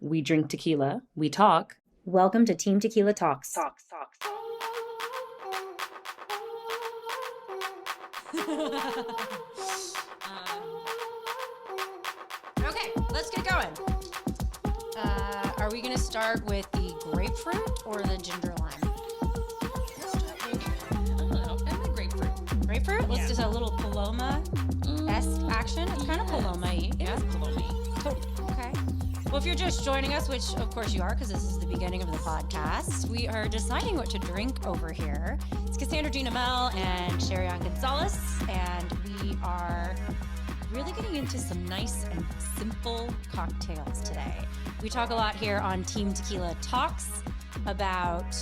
We drink tequila. We talk. Welcome to Team Tequila Talks. Okay, let's get going. Are we going to start with the grapefruit or the ginger lime? I don't know. I like grapefruit. Grapefruit? Let's just a little Paloma-esque action. It's kind of Paloma-y. It is Paloma-y. Okay. Well, if you're just joining us, which of course you are because this is the beginning of the podcast, we are deciding what to drink over here. It's Cassandra, Amell, and Sherionne, Gonzalez, and we are really getting into some nice and simple cocktails today. We talk a lot here on Team Tequila Talks about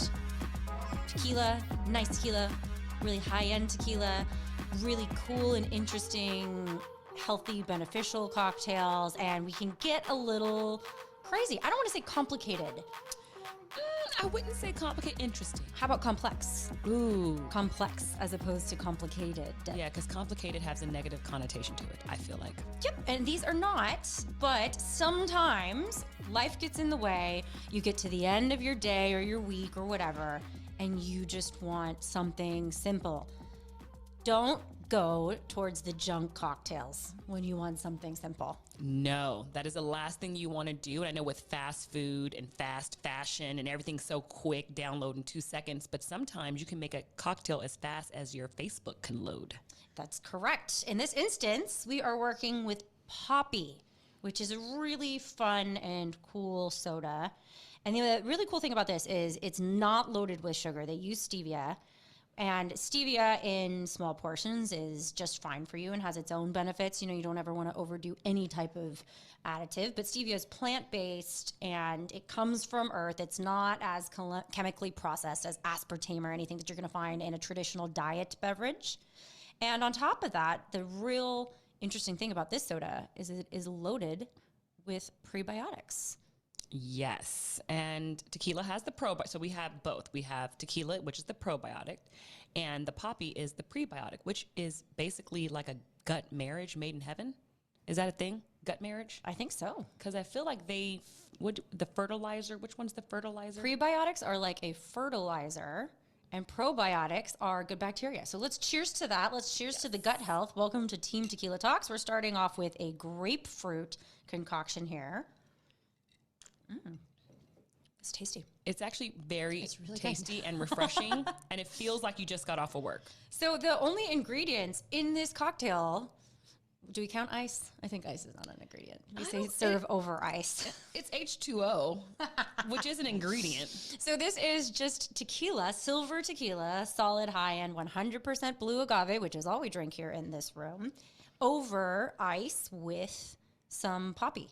tequila, nice tequila, really high-end tequila, really cool and interesting, healthy, beneficial cocktails, and we can get a little crazy. I don't want to say complicated. I wouldn't say complicated, interesting. How about complex? Ooh. Complex as opposed to complicated. Yeah, because complicated has a negative connotation to it, I feel like. Yep, and these are not, but sometimes life gets in the way. You get to the end of your day or your week or whatever, and you just want something simple. Don't go towards the junk cocktails when you want something simple. No, that is the last thing you want to do. And I know with fast food and fast fashion and everything so quick, download in 2 seconds, but sometimes you can make a cocktail as fast as your Facebook can load. That's correct. In this instance, we are working with Poppy, which is a really fun and cool soda. And the really cool thing about this is it's not loaded with sugar. They use stevia. And stevia in small portions is just fine for you and has its own benefits. You know, you don't ever want to overdo any type of additive, but stevia is plant-based and it comes from earth. It's not as chemically processed as aspartame or anything that you're going to find in a traditional diet beverage. And on top of that, the real interesting thing about this soda is it is loaded with prebiotics. Yes, and tequila has the probiotic. So we have both. We have tequila, which is the probiotic, and the poppy is the prebiotic, which is basically like a gut marriage made in heaven. Is that a thing? Gut marriage? I think so. Because I feel like the fertilizer, which one's the fertilizer? Prebiotics are like a fertilizer, and probiotics are good bacteria. So let's cheers to that. Let's cheers to the gut health. Welcome to Team Tequila Talks. We're starting off with a grapefruit concoction here. It's tasty. It's actually very really tasty and refreshing, and it feels like you just got off of work. So the only ingredients in this cocktail, do we count ice? I think ice is not an ingredient. You say serve over ice. It's H2O, which is an ingredient. So this is just tequila, silver tequila, solid high-end 100% blue agave, which is all we drink here in this room, over ice with some poppy.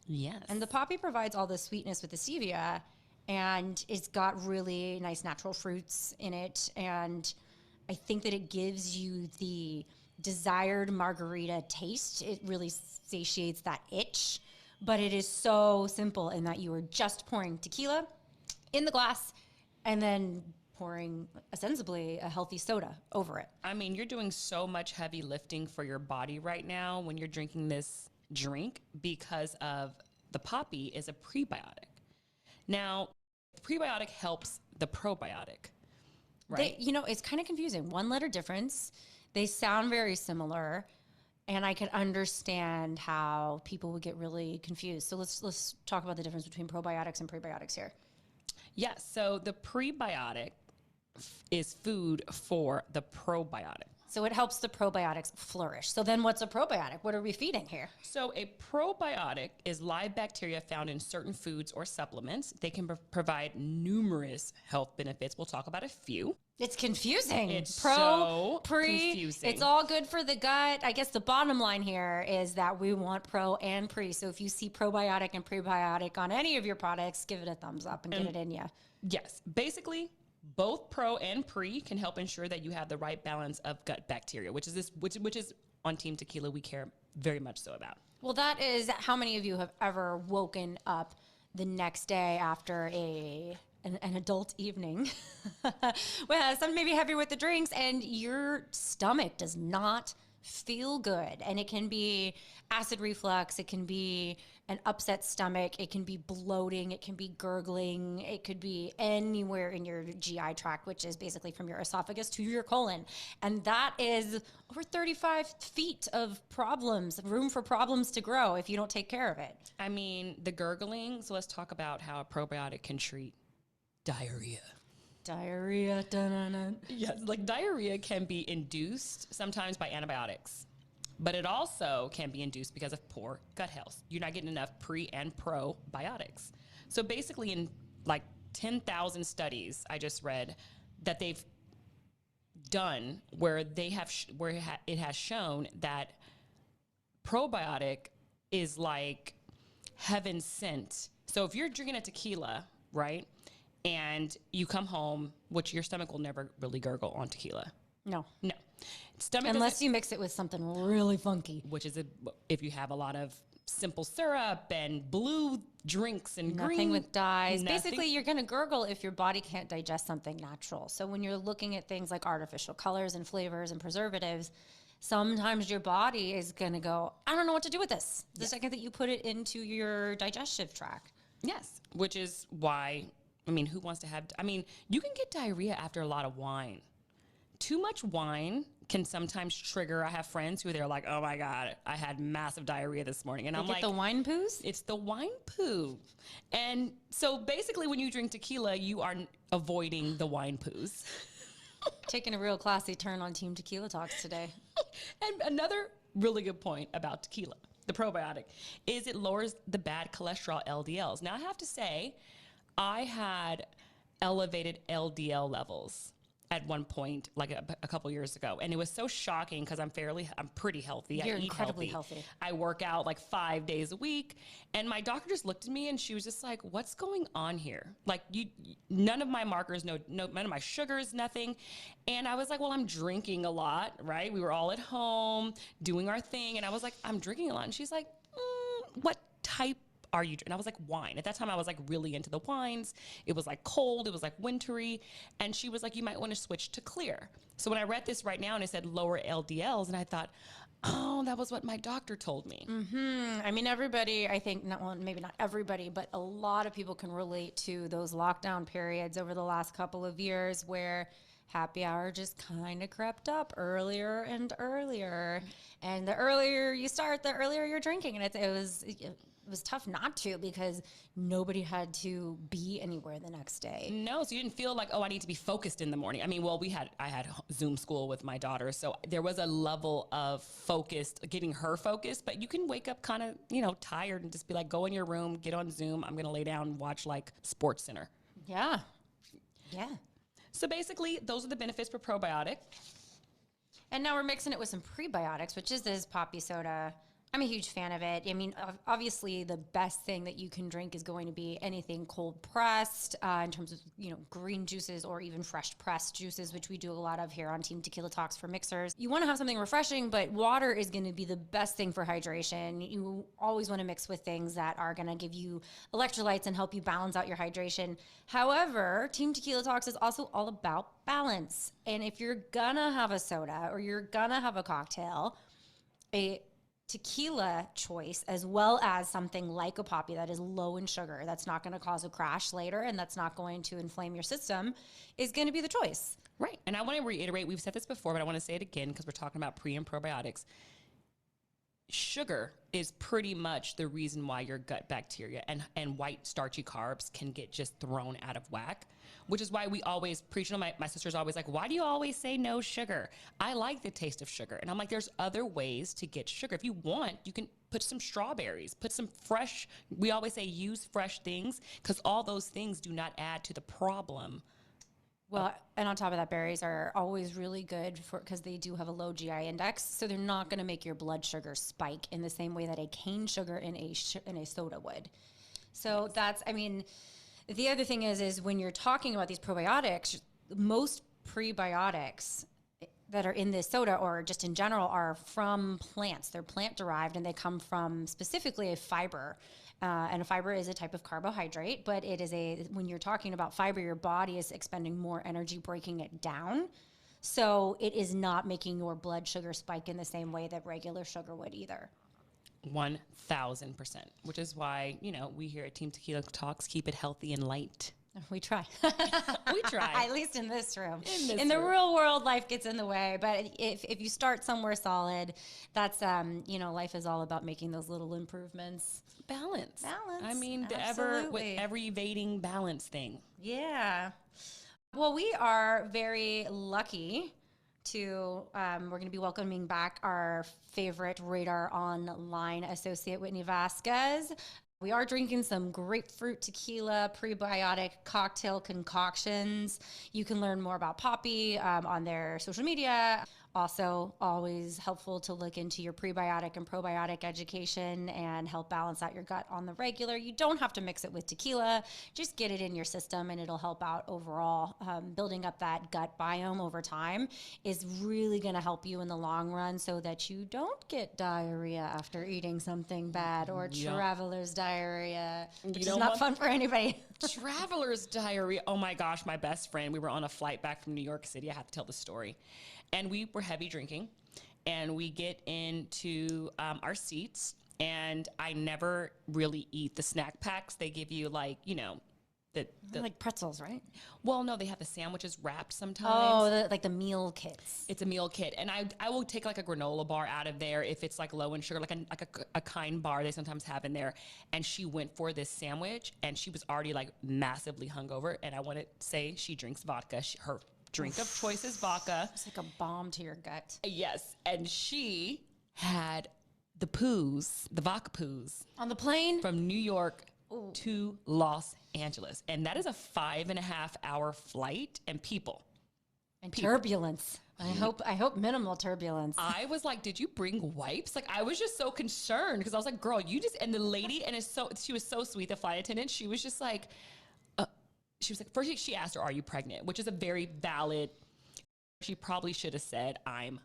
Yes. And the poppy provides all the sweetness with the stevia, and it's got really nice natural fruits in it. And I think that it gives you the desired margarita taste. It really satiates that itch, but it is so simple in that you are just pouring tequila in the glass and then pouring ostensibly a healthy soda over it. I mean, you're doing so much heavy lifting for your body right now when you're drinking this drink because of the poppy is a prebiotic. Now, the prebiotic helps the probiotic, right? It's kind of confusing. One letter difference. They sound very similar, and I can understand how people would get really confused. So let's talk about the difference between probiotics and prebiotics here. Yes. So the prebiotic is food for the probiotic. So it helps the probiotics flourish. So then what's a probiotic? What are we feeding here? So a probiotic is live bacteria found in certain foods or supplements. They can provide numerous health benefits. We'll talk about a few. It's confusing. It's Pro, so pre, confusing. It's all good for the gut. I guess the bottom line here is that we want pro and pre. So if you see probiotic and prebiotic on any of your products, give it a thumbs up and get it in you. Yes. Basically, both pro and pre can help ensure that you have the right balance of gut bacteria, which is on Team Tequila we care very much so about. Well, that is how many of you have ever woken up the next day after an adult evening. Well, some maybe heavy with the drinks, and your stomach does not feel good. And it can be acid reflux, it can be an upset stomach, it can be bloating, it can be gurgling, it could be anywhere in your GI tract, which is basically from your esophagus to your colon. And that is over 35 feet of problems, room for problems to grow if you don't take care of it. I mean, the gurgling. So let's talk about how a probiotic can treat diarrhea. Diarrhea. Dun-dun-dun. Yes, like diarrhea can be induced sometimes by antibiotics, but it also can be induced because of poor gut health. You're not getting enough pre and probiotics. So basically, in like 10,000 studies I just read that they've done where they have it has shown that probiotic is like heaven sent. So if you're drinking a tequila, right? And you come home, which your stomach will never really gurgle on tequila. No. Stomach Unless you mix it with something really funky. which is if you have a lot of simple syrup and blue drinks and Nothing green with dyes. nothing. Basically, you're going to gurgle if your body can't digest something natural. So when you're looking at things like artificial colors and flavors and preservatives, sometimes your body is going to go, I don't know what to do with this. The second that you put it into your digestive tract. Yes, which is why, I mean, who wants to have, I mean, you can get diarrhea after a lot of wine. Too much wine can sometimes trigger. I have friends who they're like, oh my God, I had massive diarrhea this morning. And I'm like, the wine poos? it's the wine poo. And so basically when you drink tequila, you are avoiding the wine poos. Taking a real classy turn on Team Tequila Talks today. And another really good point about tequila, the probiotic, is it lowers the bad cholesterol LDLs. Now I have to say, I had elevated LDL levels at one point, like a couple years ago. And it was so shocking because I'm pretty healthy. You're I eat incredibly healthy. I work out like 5 days a week. And my doctor just looked at me and she was just like, what's going on here? Like none of my markers, none of my sugars, nothing. And I was like, well, I'm drinking a lot, right? We were all at home doing our thing. And I was like, I'm drinking a lot. And she's like, what type are you? And I was like, wine. At that time, I was like really into the wines. It was like cold. It was like wintry. And she was like, you might want to switch to clear. So when I read this right now and it said lower LDLs, and I thought, oh, that was what my doctor told me. I mean, everybody, I think, maybe not everybody, but a lot of people can relate to those lockdown periods over the last couple of years where happy hour just kind of crept up earlier and earlier. And the earlier you start, the earlier you're drinking. And it was tough not to because nobody had to be anywhere the next day. No, so you didn't feel like, oh, I need to be focused in the morning. I mean, well, I had Zoom school with my daughter, so there was a level of getting her focused, but you can wake up kind of, tired and just be like, go in your room, get on Zoom. I'm going to lay down and watch like Sports Center. Yeah. So basically, those are the benefits for probiotic. And now we're mixing it with some prebiotics, which is this poppy soda. I'm a huge fan of it. I mean, obviously, the best thing that you can drink is going to be anything cold pressed in terms of, green juices or even fresh pressed juices, which we do a lot of here on Team Tequila Talks for mixers. You want to have something refreshing, but water is going to be the best thing for hydration. You always want to mix with things that are going to give you electrolytes and help you balance out your hydration. However, Team Tequila Talks is also all about balance. And if you're going to have a soda or you're going to have a cocktail, a tequila choice, as well as something like a poppy that is low in sugar, that's not going to cause a crash later and that's not going to inflame your system, is going to be the choice. Right. And I want to reiterate, we've said this before, but I want to say it again because we're talking about pre and probiotics. Sugar is pretty much the reason why your gut bacteria and white starchy carbs can get just thrown out of whack, which is why we always preach. My sister's always like, why do you always say no sugar? I like the taste of sugar. And I'm like, there's other ways to get sugar. If you want, you can put some strawberries, put some fresh, we always say use fresh things because all those things do not add to the problem. Well, and on top of that, berries are always really good because they do have a low GI index. So they're not going to make your blood sugar spike in the same way that a cane sugar in a soda would. So the other thing is when you're talking about these probiotics, most prebiotics that are in this soda or just in general are from plants. They're plant derived and they come from specifically a fiber. And a fiber is a type of carbohydrate, but when you're talking about fiber, your body is expending more energy breaking it down. So it is not making your blood sugar spike in the same way that regular sugar would either. 1,000%, which is why, we here at Team Tequila Talks keep it healthy and light. We try. We try. At least in this room. In the real world, life gets in the way. But if you start somewhere solid, that's, life is all about making those little improvements. Balance. Balance. I mean, the Absolutely. ever evading balance thing. Yeah. Well, we are very lucky to, we're going to be welcoming back our favorite Radar Online associate, Whitney Vasquez. We are drinking some grapefruit tequila prebiotic cocktail concoctions. You can learn more about Poppy on their social media. Also, always helpful to look into your prebiotic and probiotic education and help balance out your gut on the regular. You don't have to mix it with tequila. Just get it in your system and it'll help out overall. Building up that gut biome over time is really going to help you in the long run so that you don't get diarrhea after eating something bad or traveler's diarrhea, which is not fun for anybody. Traveler's diarrhea. Oh my gosh, my best friend. We were on a flight back from New York City. I have to tell the story. And we were heavy drinking, and we get into our seats, and I never really eat the snack packs. They give you like, the like pretzels, right? Well, no, they have the sandwiches wrapped sometimes. Oh, like the meal kits. It's a meal kit, and I will take like a granola bar out of there if it's like low in sugar, like a kind bar they sometimes have in there. And she went for this sandwich, and she was already like massively hungover. And I want to say she drinks vodka. Her drink of choice is vodka. It's like a bomb to your gut. Yes, and she had the vodka poos on the plane from New York to Los Angeles, and that is a 5.5-hour flight, and people. Turbulence. I hope minimal turbulence. I was like, did you bring wipes? Like, I was just so concerned because I was like, girl, and the lady, and she was so sweet, the flight attendant, she was just like, first she asked her, are you pregnant? Which is a very valid, she probably should have said, I'm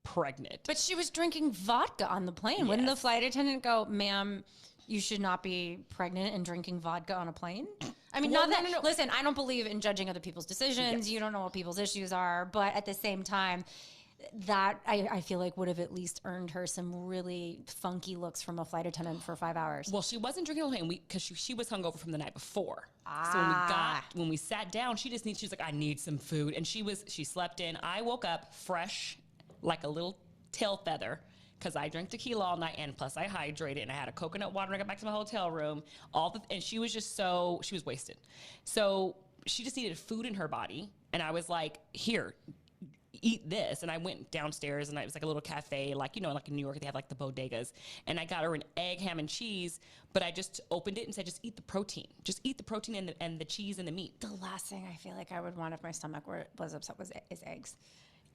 pregnant. But she was drinking vodka on the plane. Yes. Wouldn't the flight attendant go, ma'am, you should not be pregnant and drinking vodka on a plane? I mean, no. Listen, I don't believe in judging other people's decisions. Yes. You don't know what people's issues are. But at the same time, that I feel like would have at least earned her some really funky looks from a flight attendant for 5 hours. Well, she wasn't drinking on the plane because she was hungover from the night before. So when we sat down, she was like, I need some food. And she slept in. I woke up fresh like a little tail feather because I drank tequila all night, and plus I hydrated, and I had a coconut water when I got back to my hotel room. And she was just she was wasted. So she just needed food in her body. And I was like, here, eat this. And I went downstairs, and it was like a little cafe, like in New York, they have like the bodegas. And I got her an egg, ham, and cheese, but I just opened it and said, just eat the protein. Just eat the protein and the cheese and the meat. The last thing I feel like I would want if my stomach was upset is eggs.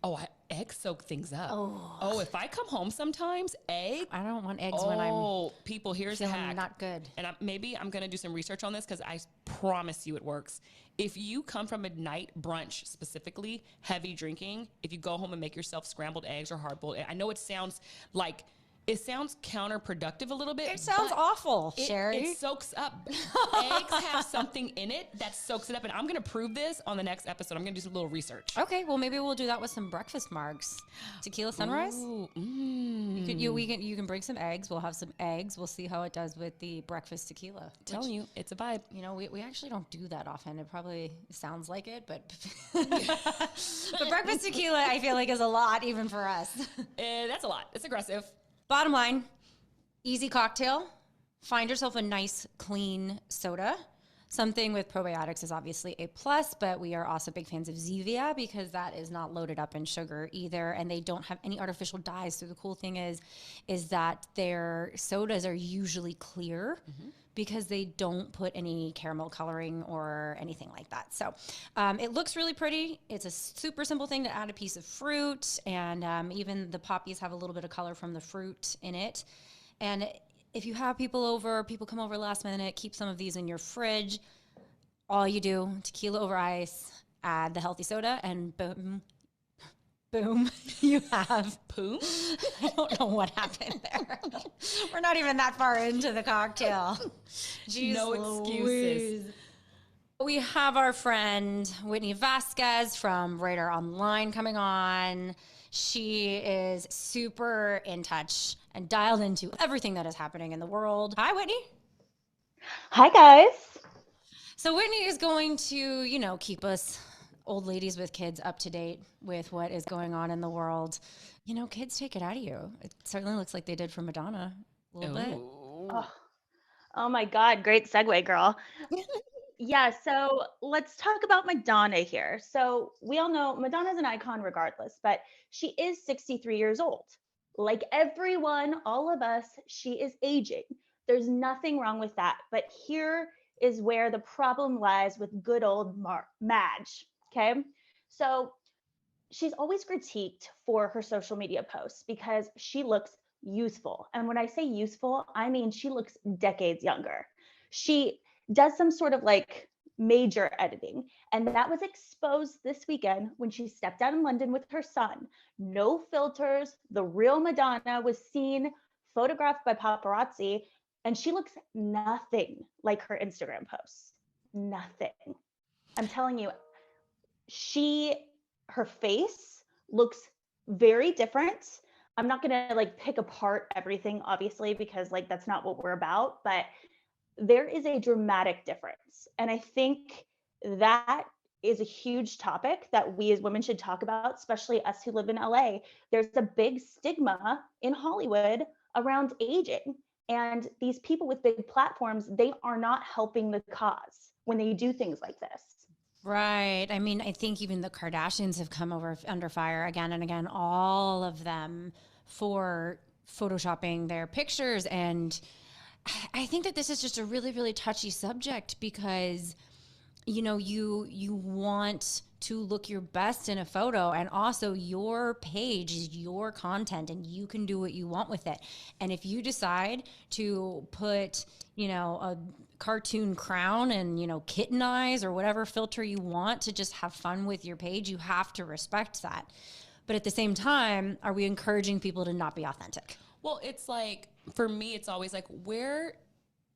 Oh, eggs soak things up. Oh, if I come home sometimes, I don't want eggs when I'm people, here's a hack. Not good. And maybe I'm going to do some research on this because I promise you it works. If you come from a night brunch, specifically heavy drinking, if you go home and make yourself scrambled eggs or hard-boiled eggs, I know it sounds counterproductive a little bit. It sounds awful, Sherry. It soaks up. Eggs have something in it that soaks it up, and I'm going to prove this on the next episode. I'm going to do some little research. Okay, well maybe we'll do that with some breakfast margs. Tequila sunrise. Ooh, You can bring some eggs. We'll have some eggs. We'll see how it does with the breakfast tequila. Telling you, it's a vibe. We actually don't do that often. It probably sounds like it, but the breakfast tequila I feel like is a lot even for us. That's a lot. It's aggressive. Bottom line, easy cocktail. Find yourself a nice, clean soda. Something with probiotics is obviously a plus, but we are also big fans of Zevia because that is not loaded up in sugar either, and they don't have any artificial dyes. So the cool thing is that their sodas are usually clear because they don't put any caramel coloring or anything like that. So it looks really pretty. It's a super simple thing to add a piece of fruit, and even the poppies have a little bit of color from the fruit in it. And if you have people come over last minute, keep some of these in your fridge. All you do, tequila over ice, add the healthy soda, and boom, you have Boom? I don't know what happened there. We're not even that far into the cocktail. Jeez No excuses. We have our friend Whitney Vasquez from Writer Online coming on. She is super in touch and dialed into everything that is happening in the world. Hi, Whitney. Hi, guys. So Whitney is going to, keep us old ladies with kids up to date with what is going on in the world. Kids take it out of you. It certainly looks like they did for Madonna a little bit. Oh my God. Great segue, girl. Yeah, so let's talk about Madonna here. So we all know Madonna's an icon regardless, but she is 63 years old. Like everyone, all of us, she is aging. There's nothing wrong with that. But here is where the problem lies with good old Madge. Okay. So she's always critiqued for her social media posts because she looks youthful. And when I say youthful, I mean she looks decades younger. She does some sort of like major editing, and that was exposed this weekend when she stepped out in London with her son. No filters. The real Madonna was seen photographed by paparazzi, and she looks nothing like her Instagram posts. Nothing. I'm telling you, her face looks very different. I'm not going to like pick apart everything, obviously, because like that's not what we're about, but there is a dramatic difference. And I think that is a huge topic that we as women should talk about, especially us who live in LA. There's a big stigma in Hollywood around aging. And these people with big platforms, they are not helping the cause when they do things like this. Right. I mean, I think even the Kardashians have come under fire again and again, all of them, for photoshopping their pictures. And I think that this is just a really, really touchy subject because, you want to look your best in a photo, and also your page is your content and you can do what you want with it. And if you decide to put, a cartoon crown and, kitten eyes or whatever filter you want to just have fun with your page, you have to respect that. But at the same time, are we encouraging people to not be authentic? Well, it's like, for me, it's always like where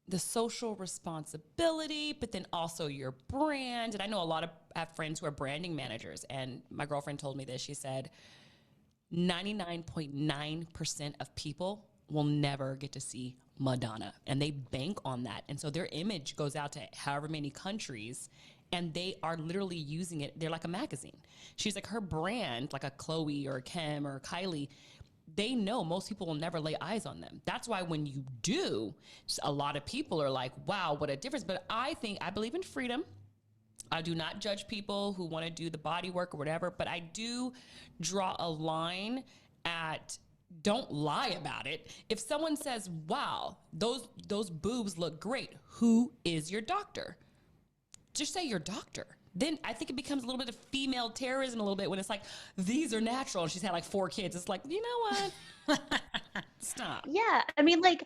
the social responsibility, but then also your brand. And I know I have friends who are branding managers, and my girlfriend told me this. She said 99.9% of people will never get to see Madonna, and they bank on that. And so their image goes out to however many countries, and they are literally using it. They're like a magazine. She's like, her brand, like a Chloe or a Kim or Kylie, they know most people will never lay eyes on them. That's why when you do, a lot of people are like, wow, what a difference. But I believe in freedom. I do not judge people who want to do the body work or whatever, but I do draw a line at don't lie about it. If someone says, wow, those boobs look great, who is your doctor? Just say your doctor. Then I think it becomes a little bit of female terrorism a little bit when it's like, these are natural. And she's had like 4 kids. It's like, you know what? Stop. Yeah. I mean, like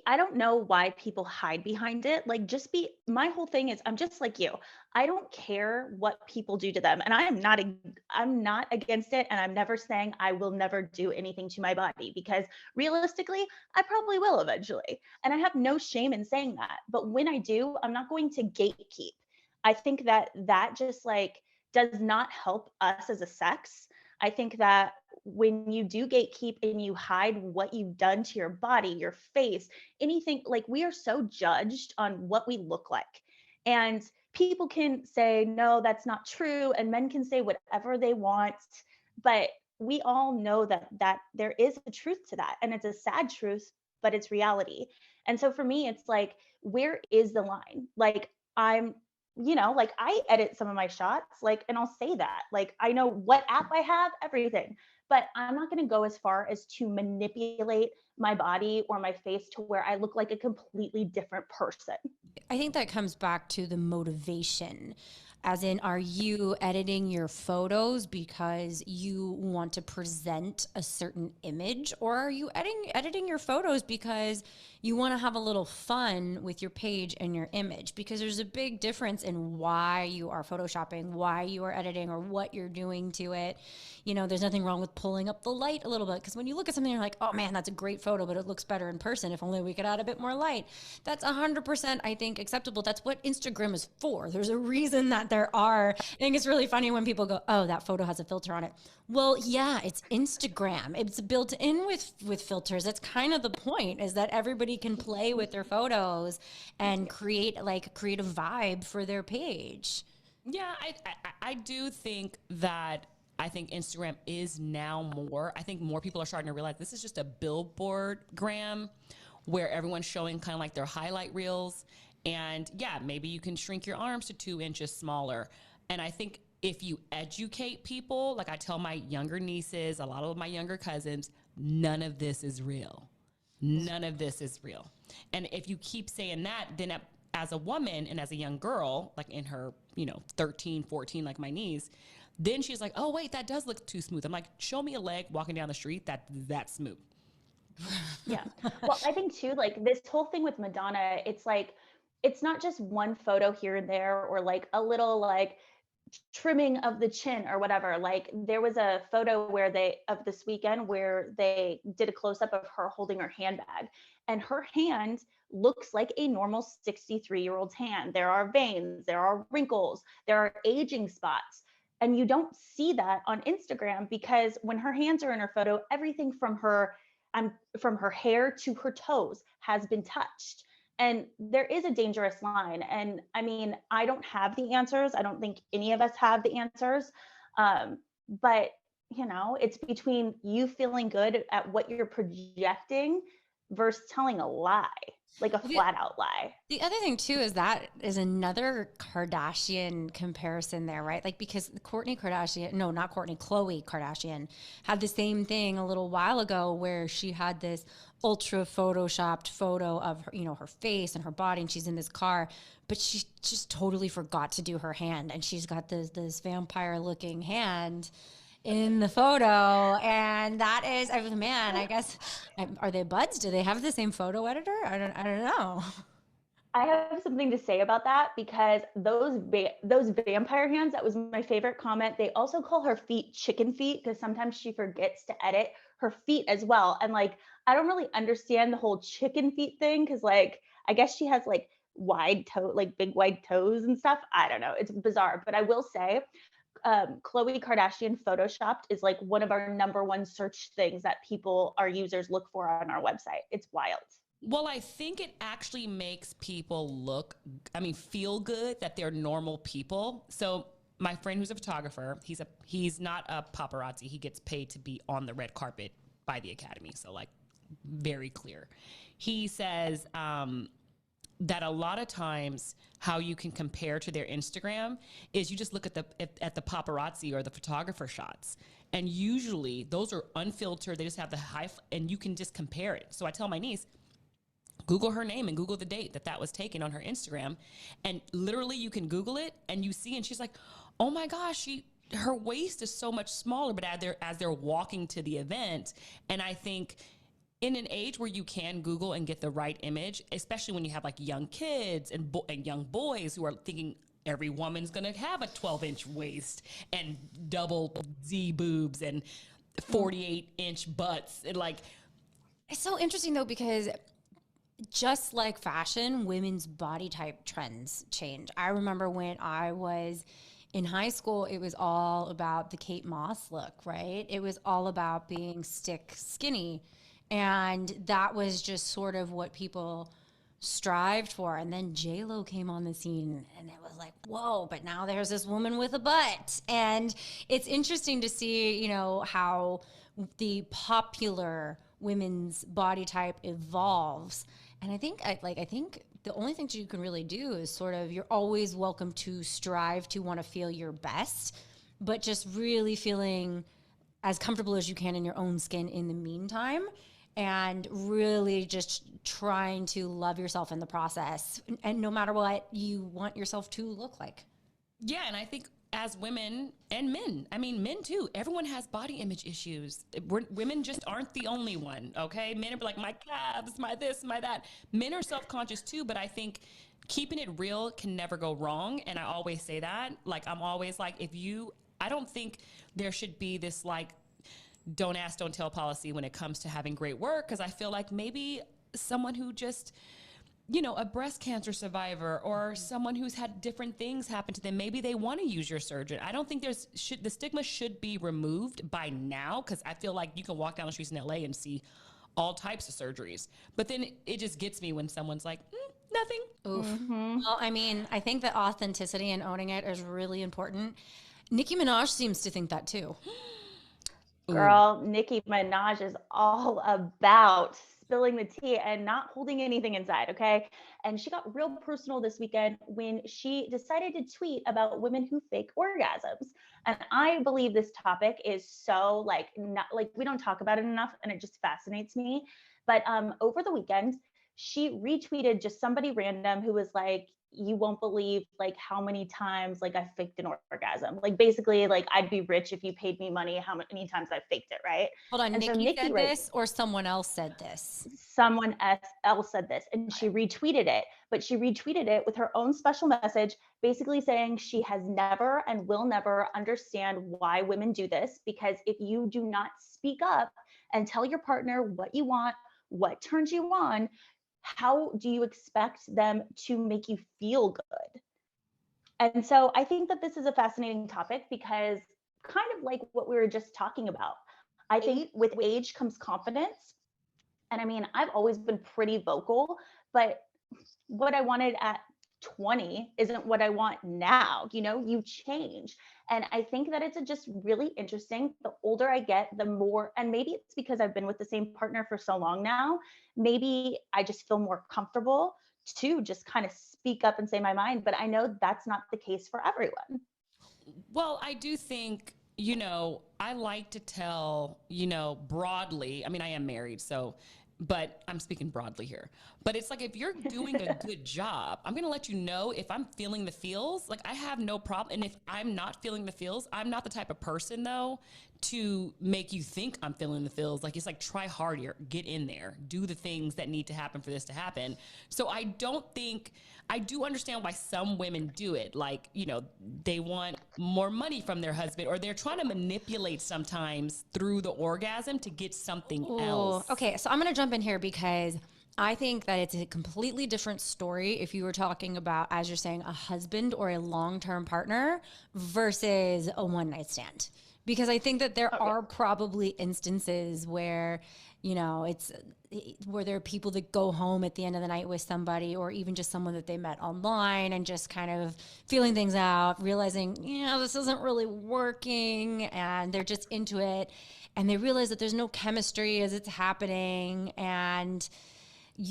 I don't know why people hide behind it. Like my whole thing is I'm just like you. I don't care what people do to them. And I'm not against it. And I'm never saying I will never do anything to my body, because realistically, I probably will eventually. And I have no shame in saying that. But when I do, I'm not going to gatekeep. I think that just like does not help us as a sex. I think that when you do gatekeep and you hide what you've done to your body, your face, anything, like we are so judged on what we look like. And people can say, no, that's not true. And men can say whatever they want. But we all know that there is a truth to that. And it's a sad truth, but it's reality. And so for me, it's like, where is the line? Like like I edit some of my shots, like, and I'll say that, like, I know what app I have, everything, but I'm not going to go as far as to manipulate my body or my face to where I look like a completely different person. I think that comes back to the motivation. As in, are you editing your photos because you want to present a certain image, or are you editing your photos because you want to have a little fun with your page and your image? Because there's a big difference in why you are photoshopping, why you are editing, or what you're doing to it. You know, there's nothing wrong with pulling up the light a little bit, because when you look at something, you're like, oh man, that's a great photo, but it looks better in person. If only we could add a bit more light. That's 100%, I think, acceptable. That's what Instagram is for. There's a reason that there are. I think it's really funny when people go, oh, that photo has a filter on it. Well, yeah, it's Instagram. It's built in with filters. That's kind of the point, is that everybody can play with their photos and create a vibe for their page. Yeah, I do think that I think Instagram is now more. I think more people are starting to realize this is just a billboard gram where everyone's showing kind of like their highlight reels. And yeah, maybe you can shrink your arms to 2 inches smaller. And I think if you educate people, like I tell my younger nieces, a lot of my younger cousins, none of this is real. None of this is real. And if you keep saying that, then as a woman and as a young girl, like in her, 13, 14, like my niece, then she's like, oh, wait, that does look too smooth. I'm like, show me a leg walking down the street that's smooth. Yeah. Well, I think too, like this whole thing with Madonna, it's like, it's not just one photo here and there, or like a little like trimming of the chin or whatever. Like there was a photo of this weekend where they did a close up of her holding her handbag, and her hand looks like a normal 63-year-old's hand. There are veins, there are wrinkles, there are aging spots. And you don't see that on Instagram, because when her hands are in her photo, everything from her hair to her toes has been touched. And there is a dangerous line. And I mean, I don't have the answers. I don't think any of us have the answers. But it's between you feeling good at what you're projecting versus telling a lie, like a flat out lie. The other thing too is that is another Kardashian comparison there, right? Like, because Khloe Kardashian had the same thing a little while ago, where she had this ultra photoshopped photo of her, her face and her body, and she's in this car, but she just totally forgot to do her hand, and she's got this vampire looking hand in the photo. And that is, man, I guess, are they buds? Do they have the same photo editor? I don't know. I have something to say about that, because those vampire hands, that was my favorite comment. They also call her feet chicken feet, because sometimes she forgets to edit her feet as well. And like, I don't really understand the whole chicken feet thing, because like, I guess she has like big wide toes and stuff. I don't know. It's bizarre. But I will say, Khloe Kardashian photoshopped is like one of our number one search things that our users look for on our website. It's wild. Well, I think it actually makes people feel good that they're normal people. So my friend who's a photographer, he's not a paparazzi. He gets paid to be on the red carpet by the Academy. So like, very clear. He says, that a lot of times how you can compare to their Instagram is you just look at the paparazzi or the photographer shots. And usually those are unfiltered. They just have the high, and you can just compare it. So I tell my niece, Google her name and Google the date that was taken on her Instagram. And literally you can Google it and you see, and she's like, oh my gosh, her waist is so much smaller, but as they're walking to the event. And I think in an age where you can Google and get the right image, especially when you have like young kids and young boys who are thinking every woman's going to have a 12-inch waist and double Z boobs and 48-inch butts. And like, it's so interesting though, because just like fashion, women's body type trends change. I remember when I was in high school, it was all about the Kate Moss look, right? It was all about being stick skinny. And that was just sort of what people strived for. And then J-Lo came on the scene, and it was like, whoa, but now there's this woman with a butt. And it's interesting to see, how the popular women's body type evolves. And I think the only thing you can really do is sort of, you're always welcome to strive to want to feel your best, but just really feeling as comfortable as you can in your own skin in the meantime. And really just trying to love yourself in the process. And no matter what you want yourself to look like. Yeah, and I think as women and men, I mean, men too, everyone has body image issues. Women just aren't the only one, okay? Men are like, my calves, my this, my that. Men are self-conscious too, but I think keeping it real can never go wrong. And I always say that. Like, I'm always like, I don't think there should be this like, don't ask, don't tell policy when it comes to having great work. Cause I feel like maybe someone who just, a breast cancer survivor or someone who's had different things happen to them, maybe they want to use your surgeon. I don't think the stigma should be removed by now, because I feel like you can walk down the streets in LA and see all types of surgeries. But then it just gets me when someone's like, nothing. Oof. Mm-hmm. Well, I mean, I think that authenticity and owning it is really important. Nicki Minaj seems to think that too. Girl, Nicki Minaj is all about spilling the tea and not holding anything inside, okay? And she got real personal this weekend when she decided to tweet about women who fake orgasms. And I believe this topic is so like not like we don't talk about it enough, and it just fascinates me. But over the weekend, she retweeted just somebody random who was like, you won't believe like how many times like I faked an orgasm. Like basically like I'd be rich if you paid me money how many times I faked it, right? Hold on, And so Nikki said Nikki this or someone else said this? someone else said this, and she retweeted it, but she retweeted it with her own special message, basically saying she has never and will never understand why women do this, because if you do not speak up and tell your partner what you want, what turns you on, how do you expect them to make you feel good? And so I think that this is a fascinating topic because kind of like what we were just talking about. I think with age comes confidence. And I mean, I've always been pretty vocal, but what I wanted at 20 isn't what I want now. You change. And I think that it's just really interesting. The older I get, the more, and maybe it's because I've been with the same partner for so long now, maybe I just feel more comfortable to just kind of speak up and say my mind. But I know that's not the case for everyone. Well, I do think, I like to tell, broadly, I mean, I am married, but I'm speaking broadly here. But it's like, if you're doing a good job, I'm going to let you know if I'm feeling the feels. Like, I have no problem. And if I'm not feeling the feels, I'm not the type of person, though, to make you think I'm feeling the feels. Like, it's like, try harder, get in there, do the things that need to happen for this to happen. So I do understand why some women do it. Like, they want more money from their husband, or they're trying to manipulate sometimes through the orgasm to get something else. Okay, so I'm going to jump in here because I think that it's a completely different story if you were talking about, as you're saying, a husband or a long-term partner versus a one-night stand. Because I think that there are probably instances where, it's where there are people that go home at the end of the night with somebody, or even just someone that they met online and just kind of feeling things out, realizing, this isn't really working, and they're just into it. And they realize that there's no chemistry as it's happening. And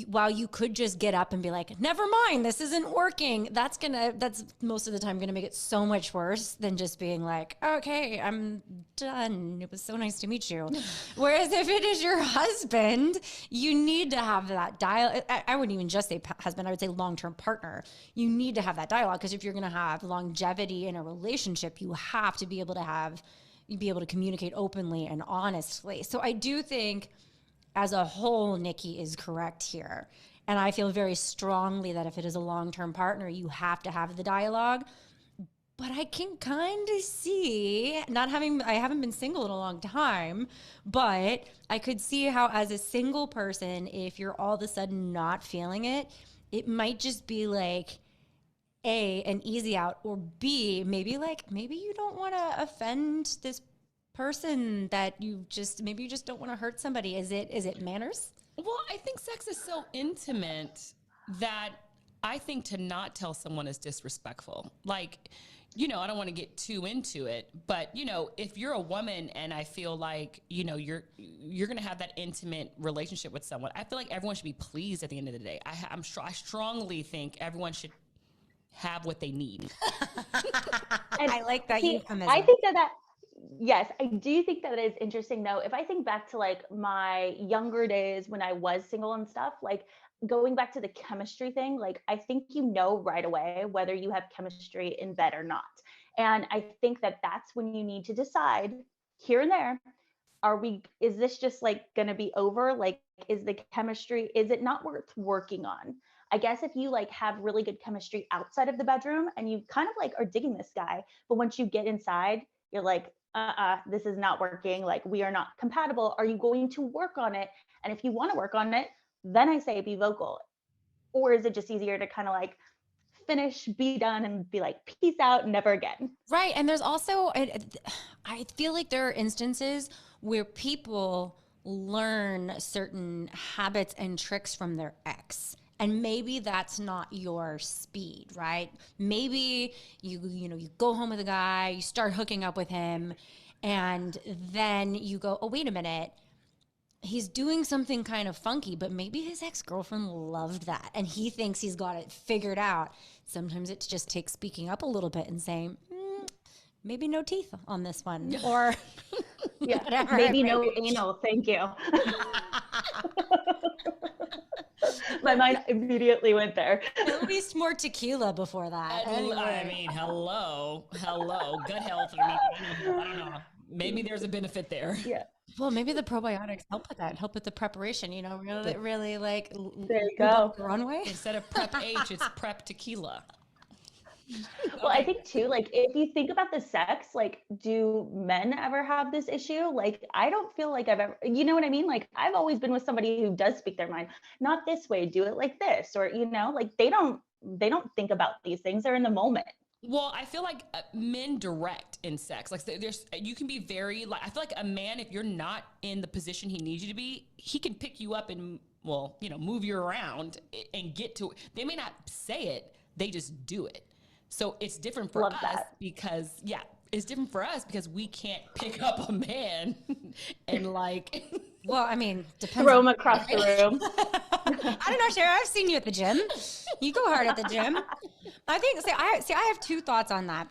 while you could just get up and be like, never mind, this isn't working, that's most of the time gonna make it so much worse than just being like, okay, I'm done, it was so nice to meet you. Whereas if it is your husband, you need to have that dialogue. I wouldn't even just say husband, I would say long-term partner. You need to have that dialogue, because if you're gonna have longevity in a relationship, you have to be able to communicate openly and honestly. So I do think, as a whole, Nikki is correct here. And I feel very strongly that if it is a long-term partner, you have to have the dialogue. But I can kind of see, I haven't been single in a long time, but I could see how, as a single person, if you're all of a sudden not feeling it, it might just be like, A, an easy out, or B, maybe you don't want to offend this person that maybe you just don't want to hurt somebody. Is it manners? Well, I think sex is so intimate that I think to not tell someone is disrespectful. Like, I don't want to get too into it, but if you're a woman and I feel like, you're going to have that intimate relationship with someone, I feel like everyone should be pleased at the end of the day. I strongly think everyone should have what they need. And I like that euphemism. I think that yes, I do think that is interesting though. If I think back to like my younger days when I was single and stuff, like going back to the chemistry thing, like I think you know right away whether you have chemistry in bed or not. And I think that that's when you need to decide here and there, is this just like going to be over? Like, is the chemistry, is it not worth working on? I guess if you like have really good chemistry outside of the bedroom and you kind of like are digging this guy, but once you get inside, you're like, this is not working. Like, we are not compatible. Are you going to work on it? And if you want to work on it, then I say be vocal. Or is it just easier to kind of like finish, be done, and be like, peace out, never again? Right. And there's also, I feel like there are instances where people learn certain habits and tricks from their ex. And maybe that's not your speed, right? Maybe you go home with a guy, you start hooking up with him, and then you go, oh, wait a minute. He's doing something kind of funky, but maybe his ex-girlfriend loved that and he thinks he's got it figured out. Sometimes it just takes speaking up a little bit and saying, maybe no teeth on this one, or yeah, whatever. Maybe no anal, thank you. My mind immediately went there. At least more tequila before that. Anyway. I mean, hello, gut health. I don't know. Maybe there's a benefit there. Yeah. Well, maybe the probiotics help with that, help with the preparation, really like there you go. The runway. Instead of prep H, it's prep tequila. Well, I think too, like if you think about the sex, like do men ever have this issue? Like I don't feel like I've ever, you know what I mean? Like I've always been with somebody who does speak their mind, not this way, do it like this, or like they don't think about these things. They're in the moment. Well, I feel like men direct in sex. Like you can be very like, I feel like a man, if you're not in the position he needs you to be, he can pick you up and move you around and get to it. They may not say it, they just do it. So it's different for us because it's different for us because we can't pick up a man and like. Well, I mean, depends. Throw him across the room. I don't know, Sherionne. I've seen you at the gym. You go hard at the gym. I think. I have two thoughts on that.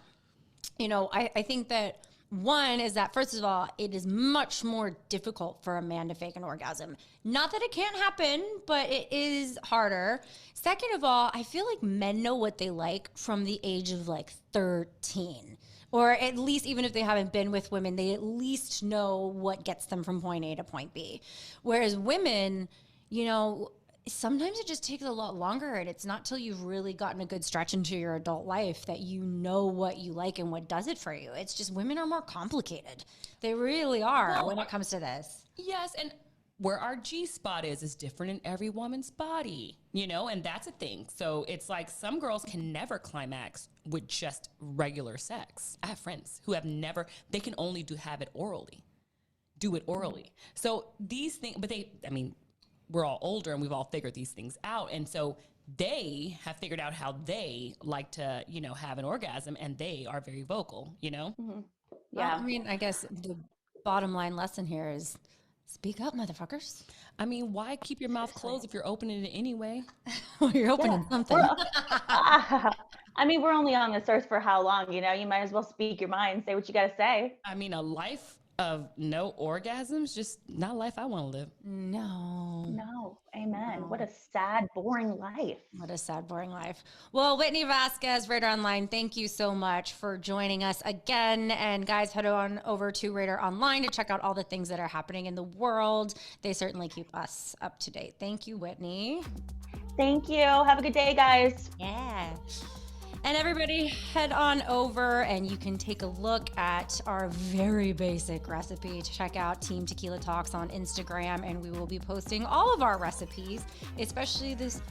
I think that one is that first of all, it is much more difficult for a man to fake an orgasm. Not that it can't happen, but it is harder. Second of all, I feel like men know what they like from the age of like 13. Or at least even if they haven't been with women, they at least know what gets them from point A to point B. Whereas women, sometimes it just takes a lot longer, and it's not till you've really gotten a good stretch into your adult life that you know what you like and what does it for you. It's just women are more complicated. They really are when it comes to this. Yes, and where our G-spot is different in every woman's body, and that's a thing. So it's like some girls can never climax with just regular sex. I have friends who have never, they can only do it orally. So these things, but we're all older and we've all figured these things out. And so they have figured out how they like to, have an orgasm, and they are very vocal, Mm-hmm. Yeah. Well, I guess the bottom line lesson here is speak up, motherfuckers. Why keep your mouth closed if you're opening it anyway? Well, you're opening something. We're only on this earth for how long, You might as well speak your mind, say what you got to say. A life of no orgasms, just not a life I want to live. No. Amen. No. What a sad, boring life. What a sad, boring life. Well, Whitney Vasquez, Radar Online, thank you so much for joining us again. And guys, head on over to Radar Online to check out all the things that are happening in the world. They certainly keep us up to date. Thank you, Whitney. Thank you. Have a good day, guys. Yeah. And everybody head on over and you can take a look at our very basic recipe. Check out Team Tequila Talks on Instagram, and we will be posting all of our recipes, especially this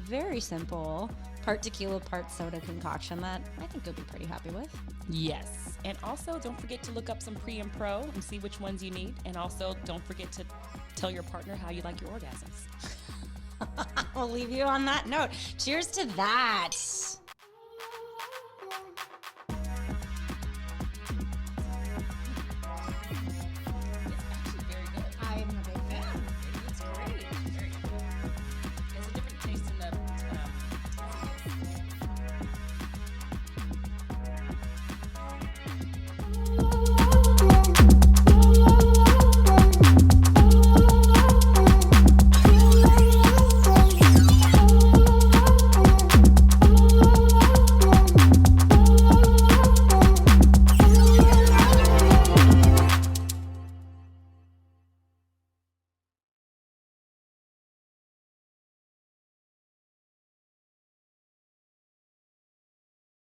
very simple part tequila, part soda concoction that I think you'll be pretty happy with. Yes. And also don't forget to look up some pre and pro and see which ones you need. And also don't forget to tell your partner how you like your orgasms. We'll leave you on that note. Cheers to that.